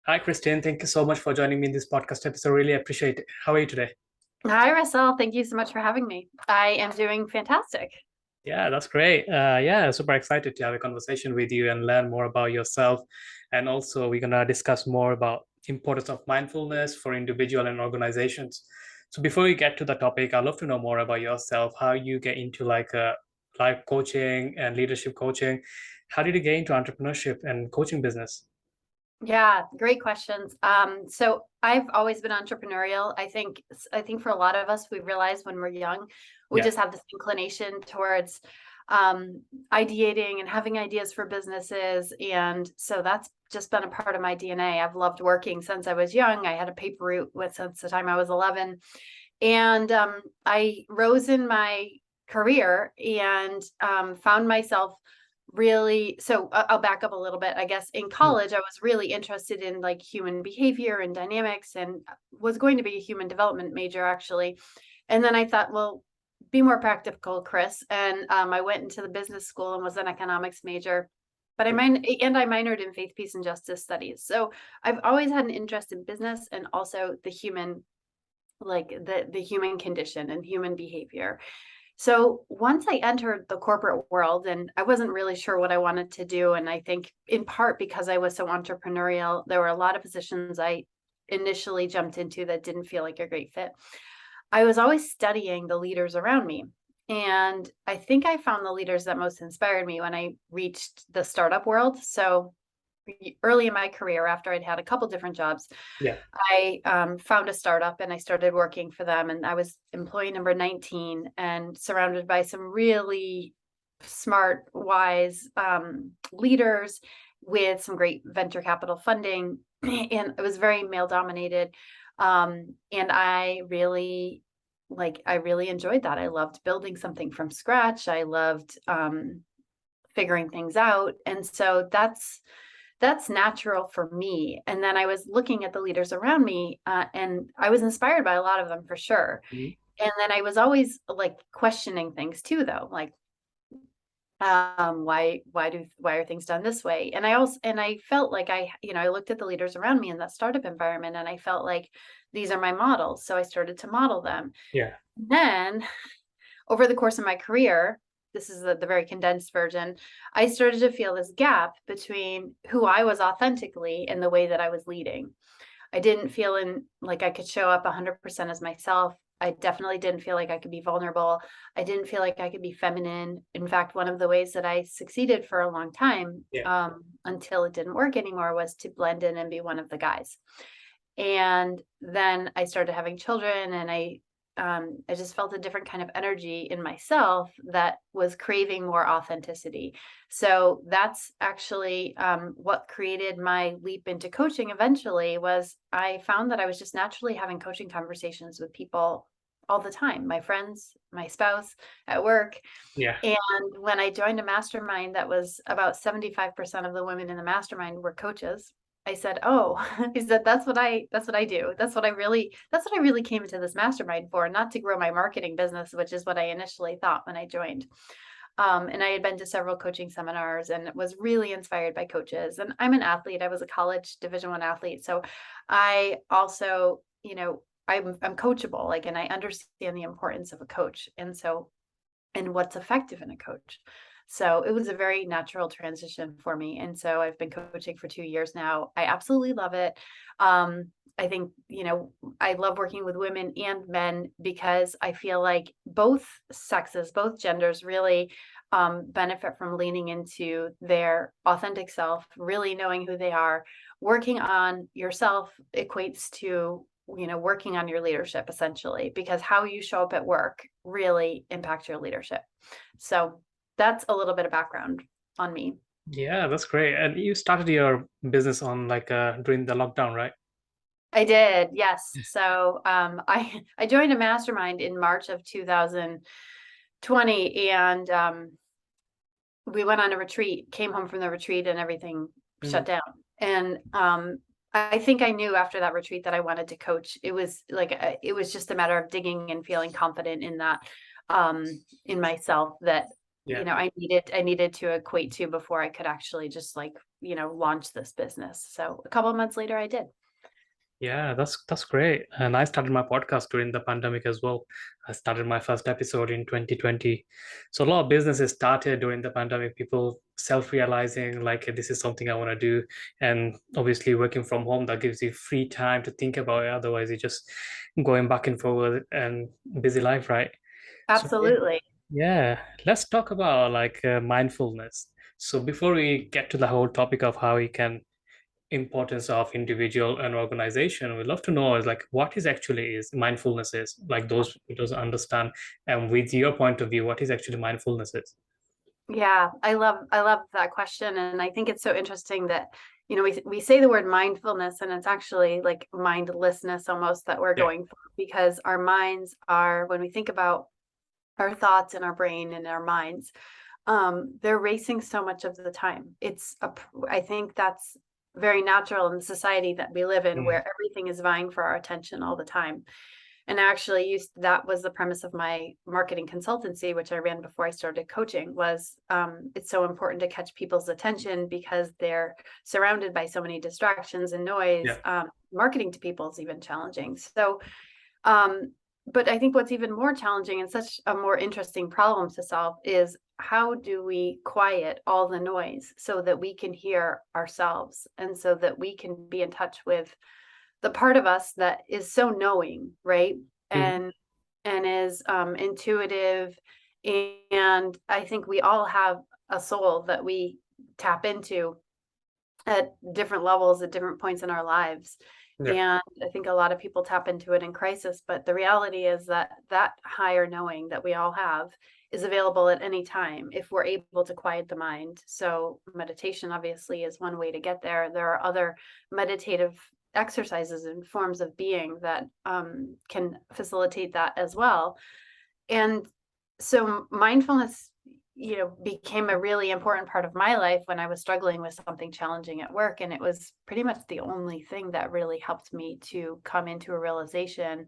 Hi, Christine. Thank you so much for joining me in this podcast episode. Really appreciate it. How are you today? Hi, Russell. Thank you so much for having me. I am doing fantastic. Yeah, that's great. Yeah, super excited to have a conversation with you and learn more about yourself. And also, we're gonna discuss more about importance of mindfulness for individual and organizations. So before we get to the topic, I'd love to know more about yourself, how you get into life coaching and leadership coaching. How did you get into entrepreneurship and coaching business? Yeah, great questions. So I've always been entrepreneurial. I think for a lot of us, we realize when we're young, we Yeah. just have this inclination towards um, ideating and having ideas for businesses. And so that's just been a part of my DNA. I've loved working since I was young. I had a paper route since the time I was 11. And I rose in my career and found myself really, so I'll back up a little bit. I guess in Mm. college, I was really interested in like human behavior and dynamics and was going to be a human development major actually. And then I thought, well, be more practical, Chris. And I went into the business school and was an economics major. But I minored in faith, peace, and justice studies. So I've always had an interest in business and also the human, like the human condition and human behavior. So once I entered the corporate world and I wasn't really sure what I wanted to do, and I think in part because I was so entrepreneurial, there were a lot of positions I initially jumped into that didn't feel like a great fit. I was always studying the leaders around me. And I think I found the leaders that most inspired me when I reached the startup world. So early in my career, after I'd had a couple different jobs, Yeah. I found a startup and I started working for them. And I was employee number 19 and surrounded by some really smart, wise leaders with some great venture capital funding. And it was very male dominated. And I really enjoyed that. I loved building something from scratch. I loved figuring things out. And so that's natural for me. And then I was looking at the leaders around me, and I was inspired by a lot of them for sure. Mhm. And then I was always like questioning things too, though, like why are things done this way? And I felt like I looked at the leaders around me in that startup environment, and I felt like these are my models, so I started to model them. Yeah. Then over the course of my career, this is the very condensed version, I started to feel this gap between who I was authentically and the way that I was leading. I didn't feel in like I could show up 100% as myself. I definitely didn't feel like I could be vulnerable. I didn't feel like I could be feminine. In fact, one of the ways that I succeeded for a long time, Yeah. until it didn't work anymore, was to blend in and be one of the guys. And then I started having children, and I just felt a different kind of energy in myself that was craving more authenticity. So that's actually what created my leap into coaching eventually. Was I found that I was just naturally having coaching conversations with people all the time, my friends, my spouse, at work. Yeah. And when I joined a mastermind that was about 75% of the women in the mastermind were coaches, I said, "Oh," he said, that's what I do. That's what I really came into this mastermind for, not to grow my marketing business, which is what I initially thought when I joined. And I had been to several coaching seminars and was really inspired by coaches. And I'm an athlete. I was a college Division I athlete. So I also, I'm coachable, like, and I understand the importance of a coach. And what's effective in a coach. So it was a very natural transition for me. And so I've been coaching for 2 years now. I absolutely love it. I think, I love working with women and men because I feel like both sexes, both genders really benefit from leaning into their authentic self, really knowing who they are. Working on yourself equates to working on your leadership essentially, because how you show up at work really impacts your leadership. So that's a little bit of background on me. Yeah, that's great. And you started your business on during the lockdown, right? I did, yes. So I joined a mastermind in March of 2020, and we went on a retreat, came home from the retreat, and everything Mm. shut down. And I think I knew after that retreat that I wanted to coach. It was like it was just a matter of digging and feeling confident in that, in myself, that Yeah. I needed to equate to before I could actually just like launch this business. So a couple of months later, I did. Yeah, that's great. And I started my podcast during the pandemic as well. I started my first episode in 2020. So a lot of businesses started during the pandemic, people self-realizing like, "Hey, this is something I want to do." And obviously working from home, that gives you free time to think about it. Otherwise, you're just going back and forward and busy life, right? So yeah, Absolutely. yeah. Let's talk about like mindfulness. So before we get to the whole topic of how we can importance of individual and organization, we'd love to know is like what is actually is mindfulness is like those who doesn't understand, and with your point of view, what is actually mindfulness is. Yeah, I love that question, and I think it's so interesting that we say the word mindfulness, and it's actually like mindlessness almost that we're Yeah. going for, because our minds are, when we think about our thoughts in our brain and our minds, they're racing so much of the time. I think that's very natural in the society that we live in, Mm. where everything is vying for our attention all the time. And actually that was the premise of my marketing consultancy, which I ran before I started coaching, was it's so important to catch people's attention because they're surrounded by so many distractions and noise. Yeah. Marketing to people is even challenging. So, but I think what's even more challenging and such a more interesting problem to solve is, how do we quiet all the noise so that we can hear ourselves, and so that we can be in touch with the part of us that is so knowing, right? Mhm. And is intuitive. And I think we all have a soul that we tap into at different levels at different points in our lives. Yeah. And I think a lot of people tap into it in crisis, but the reality is that that higher knowing that we all have is available at any time if we're able to quiet the mind. So meditation obviously is one way to get there. There are other meditative exercises and forms of being that can facilitate that as well. And so mindfulness, became a really important part of my life when I was struggling with something challenging at work. And it was pretty much the only thing that really helped me to come into a realization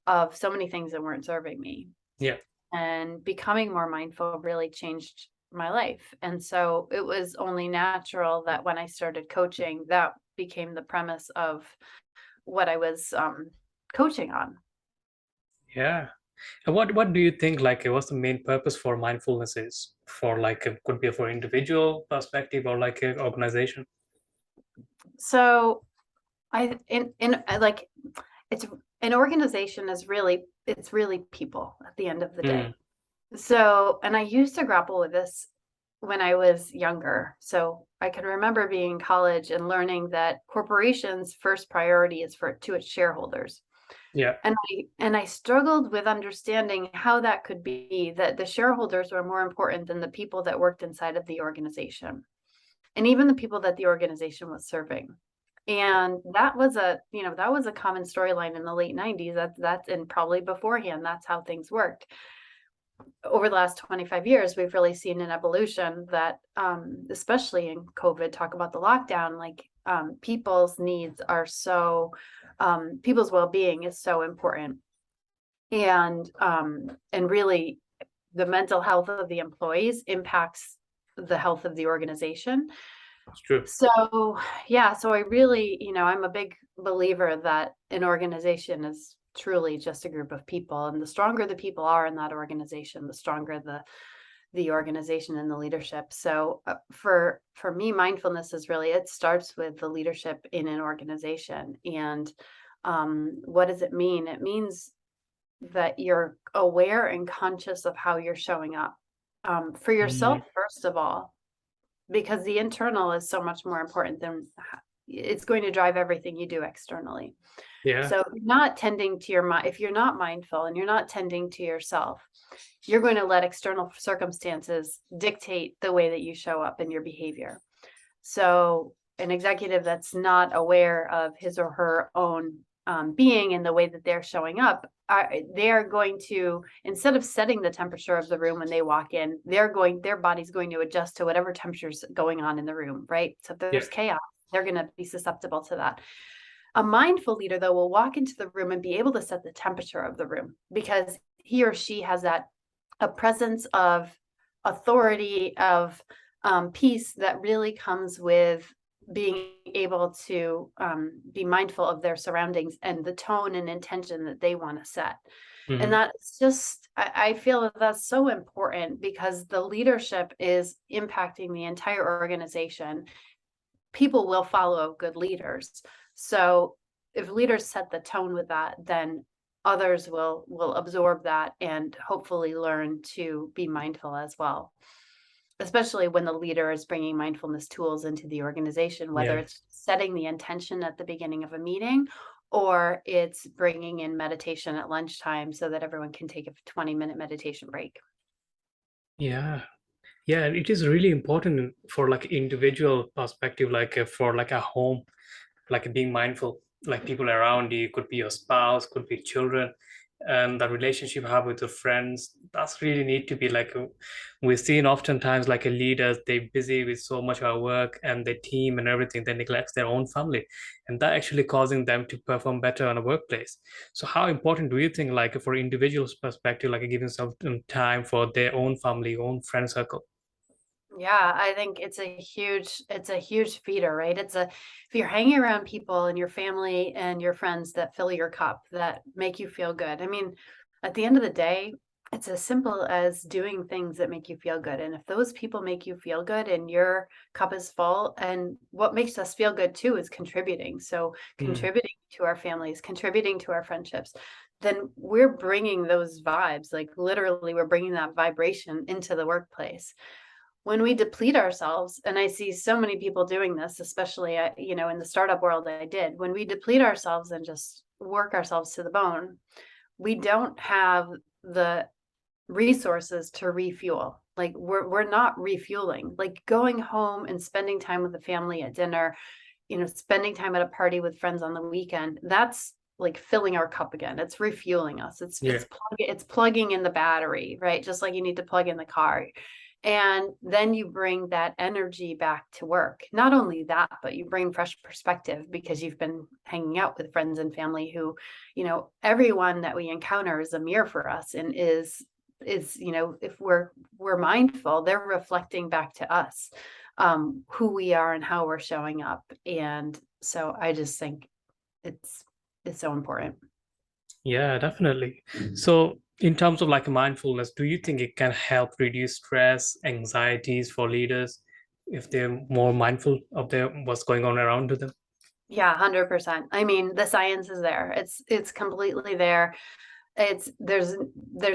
of so many things that weren't serving me. Yeah. And becoming more mindful really changed my life. And so it was only natural that when I started coaching, that became the premise of what I was coaching on. Yeah. And what do you think like what's the main purpose for mindfulness is for like could be for individual perspective or like an organization. So like, it's an organization is really, it's really people at the end of the Mm. day. So, and I used to grapple with this when I was younger. So I can remember being in college and learning that corporations' first priority is to its shareholders. Yeah. And I struggled with understanding how that could be, that the shareholders were more important than the people that worked inside of the organization, and even the people that the organization was serving. And that was a common storyline in the late 90s. That's and probably beforehand, that's how things worked. Over the last 25 years, we've really seen an evolution that, especially in COVID, talk about the lockdown, like, people's needs are so, people's well-being is so important. And really the mental health of the employees impacts the health of the organization. It's true. So, yeah, so I really, I'm a big believer that an organization is truly just a group of people, and the stronger the people are in that organization, the stronger the organization and the leadership. So, for me, mindfulness is really, it starts with the leadership in an organization. And what does it mean? It means that you're aware and conscious of how you're showing up, for yourself, Mm. first of all, because the internal is so much more important than it's going to drive everything you do externally. Yeah. So if you're not tending to your mind, if you're not mindful and you're not tending to yourself, you're going to let external circumstances dictate the way that you show up in your behavior. So an executive that's not aware of his or her own being and the way that they're showing up, they are going to, instead of setting the temperature of the room when they walk in, their body's going to adjust to whatever temperature's going on in the room, right? So if Yeah. there's chaos, they're going to be susceptible to that. A mindful leader, though, will walk into the room and be able to set the temperature of the room, because he or she has a presence of authority, of piece that really comes with being able to be mindful of their surroundings and the tone and intention that they want to set. And Mhm. that's just, I feel that that's so important because the leadership is impacting the entire organization. People will follow good leaders. So if leaders set the tone with that, then others will absorb that and hopefully learn to be mindful as well, especially when the leader is bringing mindfulness tools into the organization, whether Yeah. it's setting the intention at the beginning of a meeting or it's bringing in meditation at lunchtime so that everyone can take a 20-minute meditation break. Yeah. Yeah, it is really important for like individual perspective, like for like a home, like being mindful, like people around you, could be your spouse, could be children, and the relationship you have with your friends. That's really need to be like we've seen oftentimes like a leaders, they busy with so much of work and their team and everything, they neglect their own family, and that actually causing them to perform better in a workplace. So how important do you think, like for individuals perspective, like giving some time for their own family, own friend circle? Yeah, I think it's a huge feeder, right? If you're hanging around people and your family and your friends that fill your cup, that make you feel good. I mean, at the end of the day, it's as simple as doing things that make you feel good. And if those people make you feel good and your cup is full, and what makes us feel good too is contributing. So Mm, contributing to our families, contributing to our friendships, then we're bringing those vibes, like literally we're bringing that vibration into the workplace. When we deplete ourselves, and I see so many people doing this, especially in the startup world I did, when we deplete ourselves and just work ourselves to the bone, we don't have the resources to refuel. Like we're not refueling. Like going home and spending time with the family at dinner, spending time at a party with friends on the weekend, that's like filling our cup again. It's refueling us. yeah. It's plugging in the battery, right? Just like you need to plug in the car. And then you bring that energy back to work. Not only that, but you bring fresh perspective because you've been hanging out with friends and family who, everyone that we encounter is a mirror for us and is if we're mindful, they're reflecting back to us who we are and how we're showing up. And so I just think it's it's so important. Yeah, definitely. So, in terms of like mindfulness, do you think it can help reduce stress, anxieties for leaders if they're more mindful of what's going on around to them? Yeah, 100%. I mean, the science is there. It's completely there. It's there's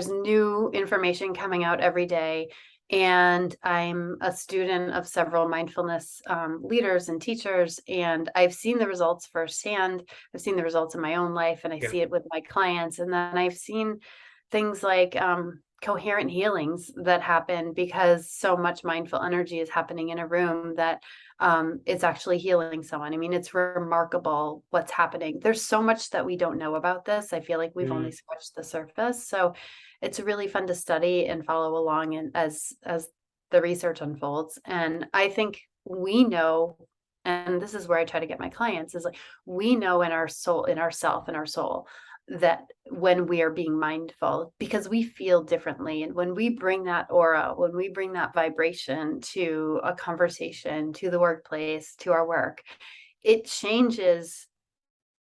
new information coming out every day, and I'm a student of several mindfulness leaders and teachers, and I've seen the results firsthand. I've seen the results in my own life, and I Yeah. see it with my clients. And then I've seen things like coherent healings that happen because so much mindful energy is happening in a room that it's actually healing someone. I mean, it's remarkable what's happening. There's so much that we don't know about this. I feel like we've only Mm, scratched the surface. So it's really fun to study and follow along and as the research unfolds. And I think we know, and this is where I try to get my clients, is like we know in our soul, in ourself, in our soul, that when we are being mindful, because we feel differently. And when we bring that aura, when we bring that vibration to a conversation, to the workplace, to our work, it changes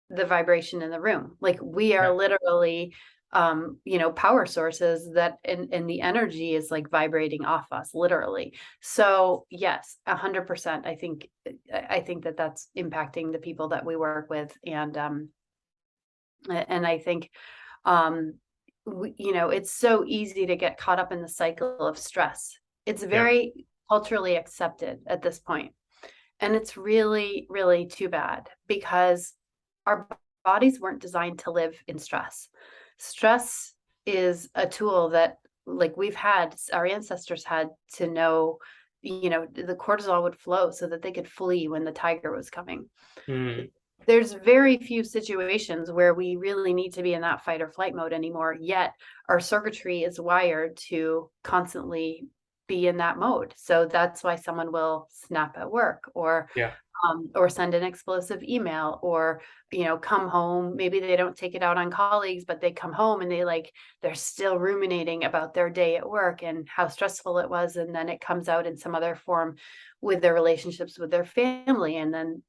the vibration in the room. Like we are yeah. literally power sources that and the energy is like vibrating off us literally. So yes, 100%. I think that that's impacting the people that we work with. And I think um it's so easy to get caught up in the cycle of stress. It's Yeah. very culturally accepted at this point, and it's really really too bad because our bodies weren't designed to live in stress. Stress is a tool that like our ancestors had to know, the cortisol would flow so that they could flee when the tiger was coming. Mm, There's very few situations where we really need to be in that fight or flight mode anymore, yet our circuitry is wired to constantly be in that mode. So that's why someone will snap at work, Yeah. or send an explosive email, or come home. Maybe they don't take it out on colleagues, but they come home and they're still ruminating about their day at work and how stressful it was, and then it comes out in some other form with their relationships with their family, and then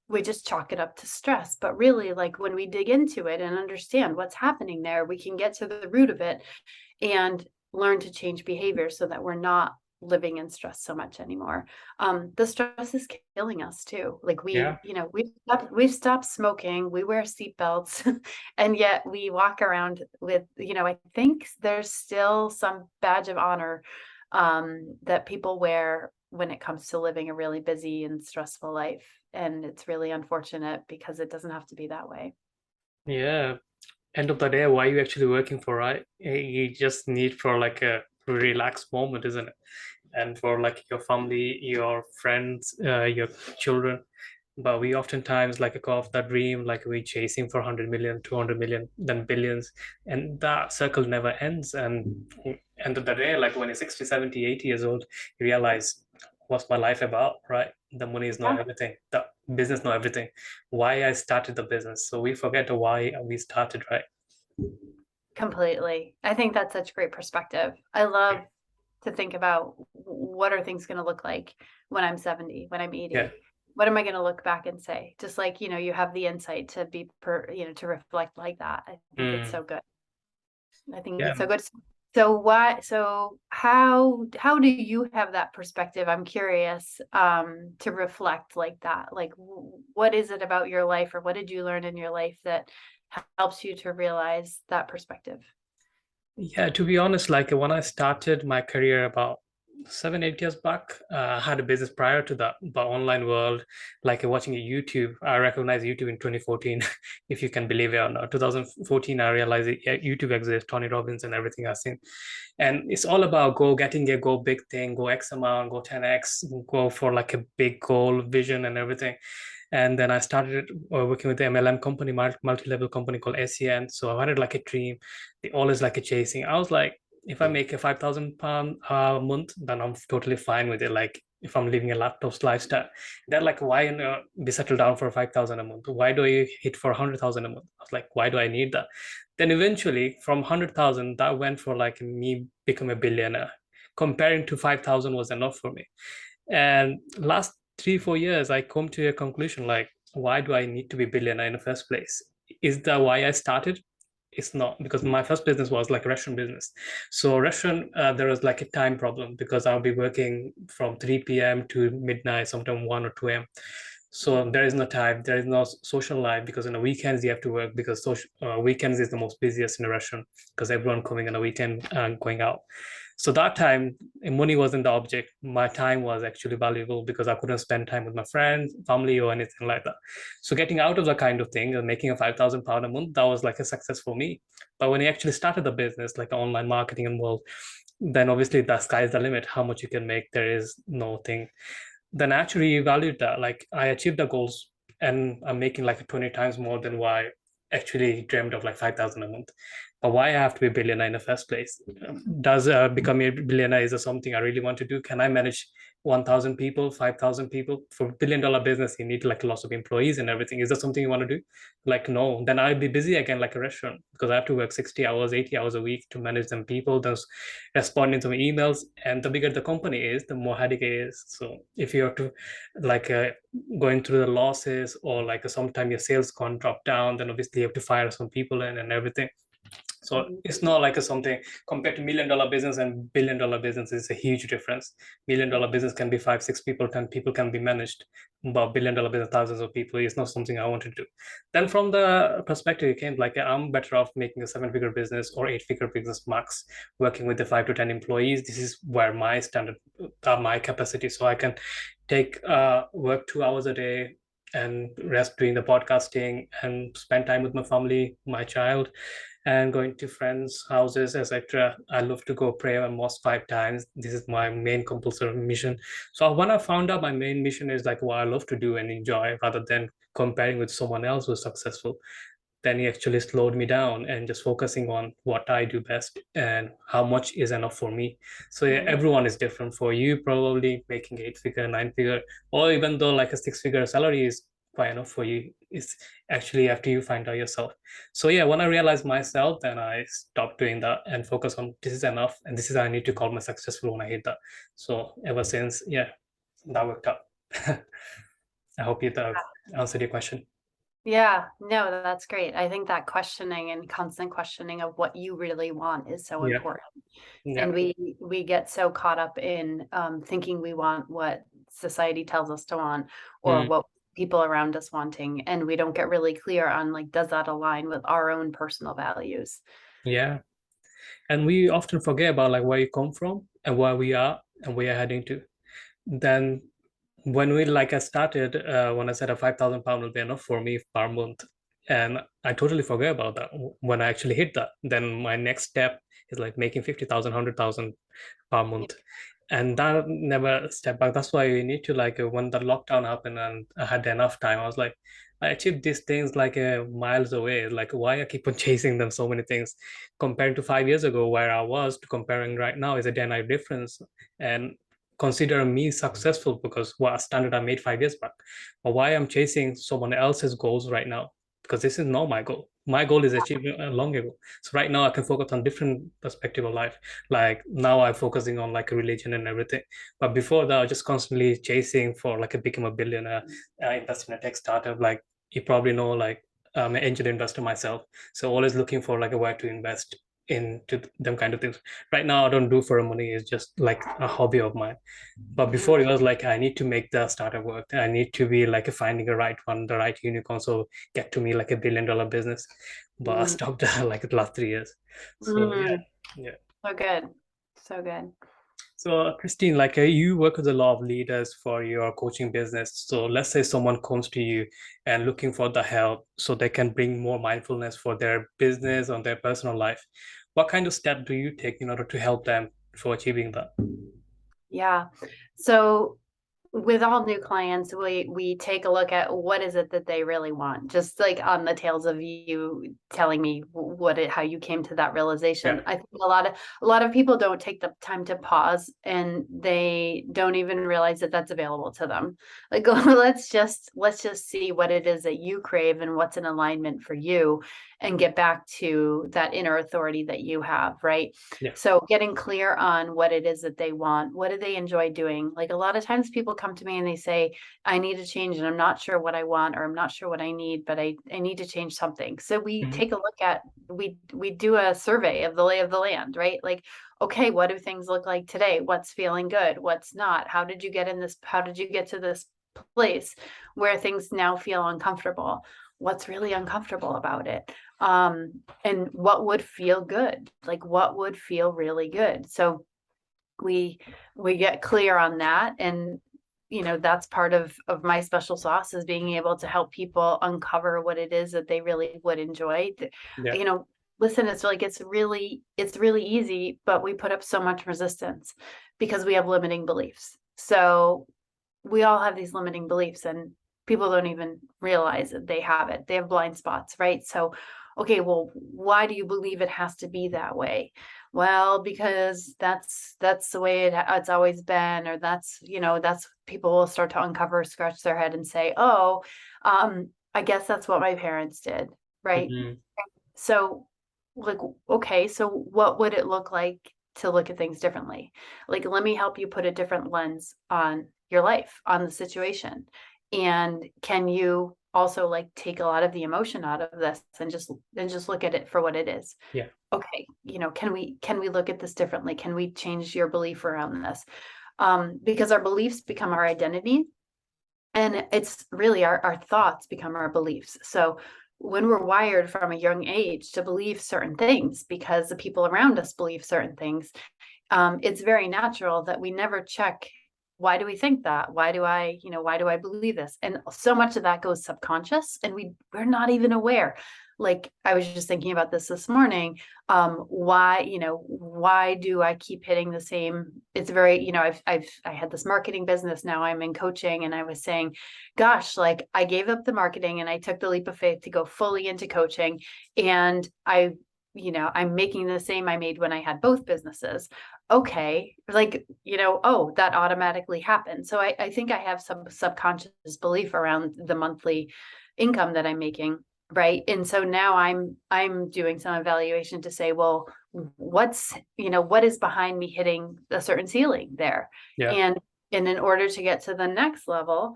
we just chalk it up to stress. But really, like, when we dig into it and understand what's happening there, we can get to the root of it and learn to change behavior so that we're not living in stress so much anymore. The stress is killing us too. Like, Yeah. we've stopped smoking, we wear seatbelts, and yet we walk around with, I think there's still some badge of honor that people wear when it comes to living a really busy and stressful life. And it's really unfortunate because it doesn't have to be that way. Yeah. End of the day, why are you actually working for, right? You just need for like a relaxed moment, isn't it? And for like your family, your friends, your children. But we oftentimes like go off that dream, like we chasing for 100 million, 200 million, then billions, and that circle never ends. And end of the day, like when you're 60, 70, 80 years old, you realize, what's my life about, right? The money is not Yeah, everything, the business not everything, why I started the business. So we forget why we started, right? completely. I think that's such great perspective. I love to think about what are things going to look like when I'm 70, when I'm Yeah. 80. What am I going to look back and say? Just like, you have the insight to to reflect like that. I think it's Mm. so good. I think Yeah. it's so good. So how do you have that perspective? I'm curious, to reflect like that. Like, what is it about your life, or what did you learn in your life that helps you to realize that perspective? Yeah, to be honest, like when I started my career about 7, 8 years back, I had a business prior to that, but online world, like watching a YouTube. I recognized YouTube in 2014, if you can believe it or not. 2014, I realized yeah, YouTube exists, Tony Robbins and everything I've seen. And it's all about go big thing, go X amount, go 10X, go for like a big goal, vision and everything. And then I started working with the MLM company, multi-level company called SEN. So I wanted like a dream. They always like a chasing. I was like, if I make a £5,000 a month, then I'm totally fine with it. Like if I'm living a laptop lifestyle, they're like, why be settled down for 5,000 a month? Why do I hit for 100,000 a month? I was like, why do I need that? Then eventually, from 100,000, that went for like me become a billionaire. Comparing to 5,000 was enough for me. And last 3, 4 years, I come to a conclusion like, why do I need to be billionaire in the first place? Is that why I started? It's not, because my first business was like a restaurant business. So restaurant, there was like a time problem because I'll be working from 3 p.m. to midnight, sometimes 1 or 2 a.m. So there is no time, there is no social life because on the weekends you have to work because weekends is the most busiest in a restaurant because everyone coming on a weekend and going out. So that time, money wasn't the object. My time was actually valuable because I couldn't spend time with my friends, family, or anything like that. So getting out of that kind of thing and making a £5,000 a month, that was like a success for me. But when you actually started the business, like online marketing and world, then obviously the sky's the limit. How much you can make, there is no thing. Then I actually evaluate that. Like I achieved the goals and I'm making like 20 times more than what I actually dreamed of, like 5,000 a month. But why I have to be a billionaire in the first place? Does becoming a billionaire is something I really want to do? Can I manage 1,000 people, 5,000 people? For $1 billion business, you need like lots of employees and everything. Is that something you want to do? Like, no, then I'll be busy again like a restaurant because I have to work 60 hours, 80 hours a week to manage them people, those responding to my emails. And the bigger the company is, the more headache it is. So if you have to like going through the losses or like sometime your sales can't drop down, then obviously you have to fire some people in and everything. So Mhm. it's not like a something compared to $1 million business and $1 billion business is a huge difference. $1 million business can be 5, 6 people, 10 people can be managed, but $1 billion business, thousands of people is not something I want to do. Then from the perspective, it came like I'm better off making a 7 figure business or 8 figure business max, working with the 5 to 10 employees. This is where my standard, my capacity, so I can take work 2 hours a day and rest doing the podcasting and spend time with my family, my child, and going to friends' houses, etc. I love to go pray on mosque 5 times. This is my main compulsory mission. So when I found out my main mission is like what I love to do and enjoy rather than comparing with someone else who's successful. then he actually slowed me down and just focusing on what I do best and how much is enough for me. So yeah, Mm. everyone is different. For you, probably making 8 figure, 9 figure, or even though like a 6 figure salary is quite enough for you, it's actually after you find out yourself. So yeah, when I realized myself, then I stopped doing that and focus on this is enough and this is I need to call my successful when I hit that. So ever since, yeah, that worked out. I hope you answered your question. Yeah, no, that's great. I think that questioning and constant questioning of what you really want is so Yeah, important. yeah. And we get so caught up in thinking we want what society tells us to want or Mm, what people around us wanting, and we don't get really clear on like, does that align with our own personal values? yeah. And we often forget about like where you come from and where we are and where you're heading to. Then when we like I started when I said a 5,000 pound will be enough for me per month, and I totally forget about that when I actually hit that. Then my next step is like making 50,000, 100,000 per Yeah. month, and that never step back. That's why we need to like when the lockdown happened and I had enough time, I was like, I achieved these things like miles away. Like why I keep on chasing them so many things compared to 5 years ago where I was to comparing right now is a day and night difference. And consider me successful because what standard I made 5 years back, or why I'm chasing someone else's goals right now, because this is not my goal. My goal is achieved long ago. So right now I can focus on different perspective of life. Like now I'm focusing on like religion and everything. But before that, I was just constantly chasing for like a become a billionaire, invest in a tech startup. Like you probably know, like I'm an angel investor myself. So always looking for like a way to invest into them kind of things. Right now I don't do for money, it's just like a hobby of mine. But Mhm. before it was like I need to make the startup work. I need to be like finding the right one, the right unicorn, so get to me like $1 billion business. But I Mm. stopped like the last 3 years. So yeah, Mm. yeah. So good. So good. So Christine, like you work with a lot of leaders for your coaching business. So let's say someone comes to you and looking for the help so they can bring more mindfulness for their business or their personal life. What kind of step do you take in order to help them for achieving that? Yeah. So with all new clients, we take a look at what is it that they really want, just like on the tails of you telling me how you came to that Yeah. realization. I think a lot of people don't take the time to pause, and they don't even realize that that's available to them. Like, let's just see what it is that you crave and what's in alignment for you, and get back to that inner authority that you have, right? Yeah. So getting clear on what it is that they want, what do they enjoy doing? Like a lot of times people come to me and they say, I need to change and I'm not sure what I want, or I'm not sure what I need, but I need to change something. So we Mhm. take a look at, we do a survey of the lay of the land, right? Like, okay, what do things look like today? What's feeling good? What's not? How did you get to this place where things now feel uncomfortable? What's really uncomfortable about it? And what would feel good, like what would feel really good. So we we get clear on that, and that's part of my special sauce, is being able to help people uncover what it is that they really would enjoy. Yeah. you know Listen, it's really easy, but we put up so much resistance because we have limiting beliefs. So we all have these limiting beliefs, and people don't even realize that they have it. They have blind spots, right? So, okay, well, why do you believe it has to be that way? Well, because that's the way it's always been, or that's people will start to uncover, scratch their head, and say, oh, I guess that's what my parents did, right? Mhm. So, like, okay, so what would it look like to look at things differently? Like, let me help you put a different lens on your life, on the situation. And can you also like take a lot of the emotion out of this, and just look at it for what it is? Yeah. Okay, can we look at this differently? Can we change your belief around this? Because our beliefs become our identity, and it's really our thoughts become our beliefs. So when we're wired from a young age to believe certain things because the people around us believe certain things, it's very natural that we never check, why do we think that? Why do I believe this? And so much of that goes subconscious, and we're not even aware. like I was just thinking about this morning. Why do I keep hitting the same? It's very, I had this marketing business, now I'm in coaching, and I was saying, gosh, like I gave up the marketing and I took the leap of faith to go fully into coaching, and I'm making the same I made when I had both businesses. Okay, like, oh, that automatically happened. So I think I have some subconscious belief around the monthly income that I'm making. Right. And so now I'm doing some evaluation to say, well, what is behind me hitting a certain ceiling there? Yeah. And in order to get to the next level,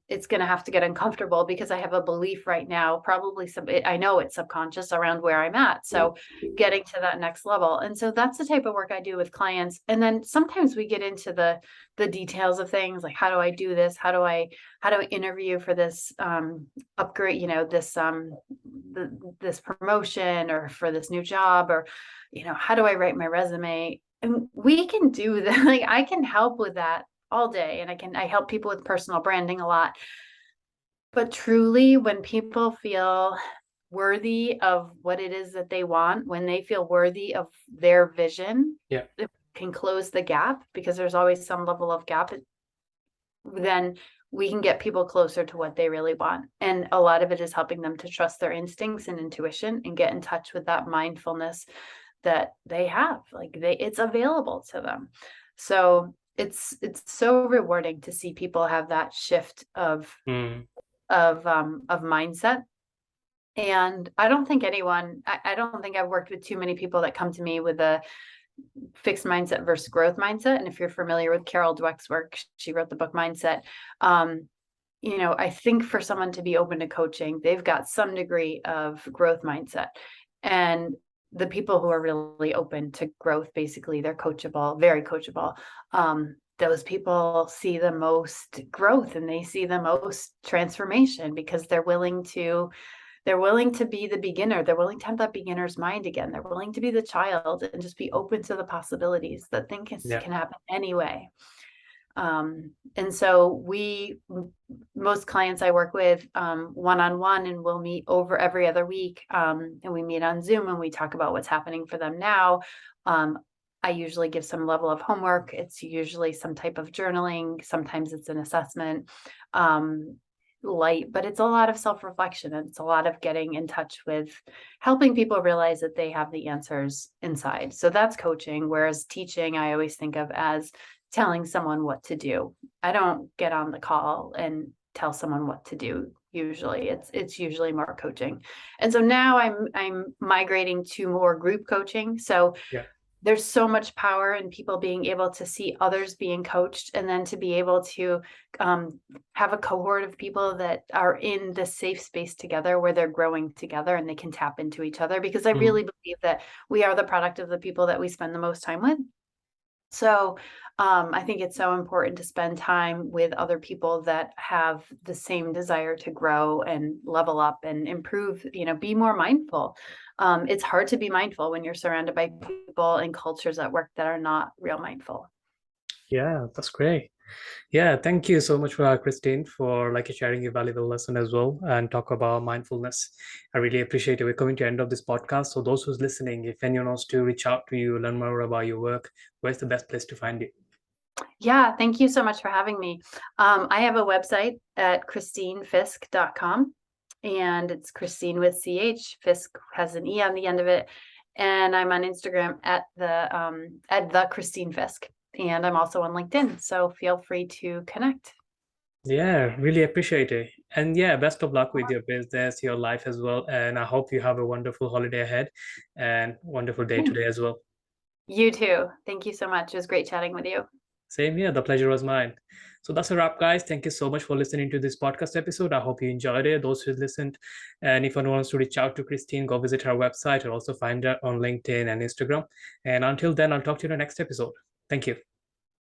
it's going to have to get uncomfortable, because I have a belief right now, probably I know it's subconscious around where I'm at. So getting to that next level. And so that's the type of work I do with clients. And then sometimes we get into the details of things, like, how do I do this? How do I interview for this upgrade, this promotion, or for this new job, or, how do I write my resume? And we can do that. Like, I can help with that all day, and I help people with personal branding a lot. But truly, when people feel worthy of what it is that they want, when they feel worthy of their vision, Yeah. it can close the gap, because there's always some level of gap, then we can get people closer to what they really want. And a lot of it is helping them to trust their instincts and intuition and get in touch with that mindfulness that they have. Like, it's available to them. So it's so rewarding to see people have that shift of mindset. And I don't think I don't think I've worked with too many people that come to me with a fixed mindset versus growth mindset. And if you're familiar with Carol Dweck's work, she wrote the book Mindset. I think for someone to be open to coaching, they've got some degree of growth mindset. And the people who are really open to growth, basically, they're coachable, very coachable. Those people see the most growth, and they see the most transformation, because they're willing to be the beginner. They're willing to have that beginner's mind again. They're willing to be the child and just be open to the possibilities that things can happen anyway. And so most clients I work with one-on-one, and we'll meet over every other week. And we meet on Zoom, and we talk about what's happening for them now. I usually give some level of homework. It's usually some type of journaling. Sometimes it's an assessment, light, but it's a lot of self-reflection, and it's a lot of getting in touch with helping people realize that they have the answers inside. So that's coaching. Whereas teaching, I always think of as telling someone what to do. I don't get on the call and tell someone what to do. Usually it's usually more coaching. And so now I'm migrating to more group coaching. So there's so much power in people being able to see others being coached, and then to be able to have a cohort of people that are in this safe space together, where they're growing together and they can tap into each other, because I really believe that we are the product of the people that we spend the most time with. So I think it's so important to spend time with other people that have the same desire to grow and level up and improve, be more mindful. It's hard to be mindful when you're surrounded by people and cultures at work that are not real mindful. Yeah, that's great. Yeah, thank you so much for Christine for sharing your valuable lesson as well, and talk about mindfulness. I really appreciate it. We're coming to the end of this podcast. So those who's listening, if anyone wants to reach out to you, learn more about your work, where's the best place to find you? Yeah, thank you so much for having me. I have a website at christinefiske.com, and it's Christine with CH. Fiske has an E on the end of it. And I'm on Instagram at the Christine Fiske. And I'm also on LinkedIn, so feel free to connect. Yeah, really appreciate it. And yeah, best of luck with your business, your life as well. And I hope you have a wonderful holiday ahead and wonderful day today as well. You too. Thank you so much. It was great chatting with you. Same here. The pleasure was mine. So that's a wrap, guys. Thank you so much for listening to this podcast episode. I hope you enjoyed it, those who listened. And if anyone wants to reach out to Christine, go visit her website, or also find her on LinkedIn and Instagram. And until then, I'll talk to you in the next episode. Thank you.